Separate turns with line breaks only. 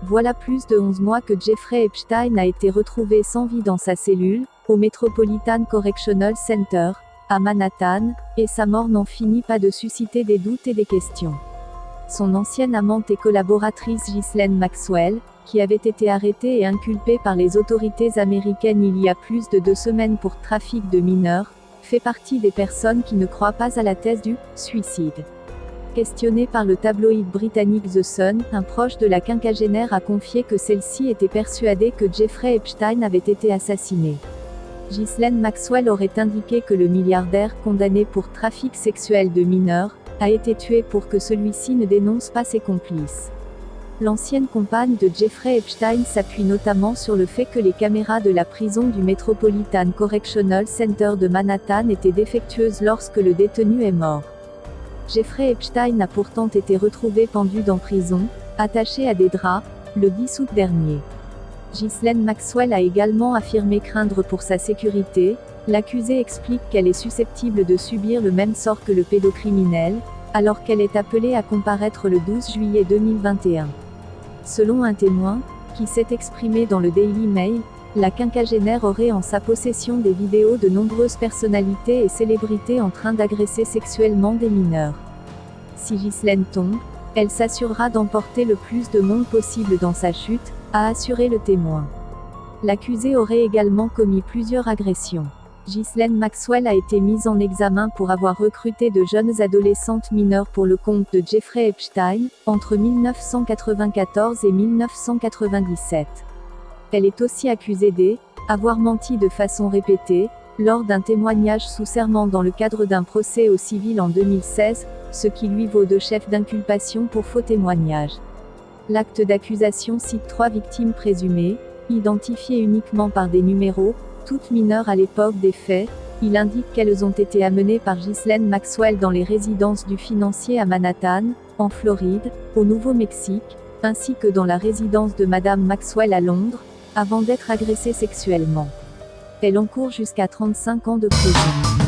Voilà plus de 11 mois que Jeffrey Epstein a été retrouvé sans vie dans sa cellule, au Metropolitan Correctional Center, à Manhattan, et sa mort n'en finit pas de susciter des doutes et des questions. Son ancienne amante et collaboratrice Ghislaine Maxwell, qui avait été arrêtée et inculpée par les autorités américaines il y a plus de 2 semaines pour trafic de mineurs, fait partie des personnes qui ne croient pas à la thèse du « suicide ». Questionné par le tabloïd britannique The Sun, un proche de la quinquagénaire a confié que celle-ci était persuadée que Jeffrey Epstein avait été assassiné. Ghislaine Maxwell aurait indiqué que le milliardaire, condamné pour trafic sexuel de mineurs, a été tué pour que celui-ci ne dénonce pas ses complices. L'ancienne compagne de Jeffrey Epstein s'appuie notamment sur le fait que les caméras de la prison du Metropolitan Correctional Center de Manhattan étaient défectueuses lorsque le détenu est mort. Jeffrey Epstein a pourtant été retrouvé pendu en prison, attaché à des draps, le 10 août dernier. Ghislaine Maxwell a également affirmé craindre pour sa sécurité. L'accusée explique qu'elle est susceptible de subir le même sort que le pédocriminel, alors qu'elle est appelée à comparaître le 12 juillet 2021. Selon un témoin, qui s'est exprimé dans le Daily Mail, la quinquagénaire aurait en sa possession des vidéos de nombreuses personnalités et célébrités en train d'agresser sexuellement des mineurs. Si Ghislaine tombe, elle s'assurera d'emporter le plus de monde possible dans sa chute, a assuré le témoin. L'accusée aurait également commis plusieurs agressions. Ghislaine Maxwell a été mise en examen pour avoir recruté de jeunes adolescentes mineures pour le compte de Jeffrey Epstein, entre 1994 et 1997. Elle est aussi accusée d'avoir menti de façon répétée, lors d'un témoignage sous serment dans le cadre d'un procès au civil en 2016, ce qui lui vaut 2 chefs d'inculpation pour faux témoignage. L'acte d'accusation cite 3 victimes présumées, identifiées uniquement par des numéros, toutes mineures à l'époque des faits. Il indique qu'elles ont été amenées par Ghislaine Maxwell dans les résidences du financier à Manhattan, en Floride, au Nouveau-Mexique, ainsi que dans la résidence de Madame Maxwell à Londres, avant d'être agressée sexuellement. Elle encourt jusqu'à 35 ans de prison.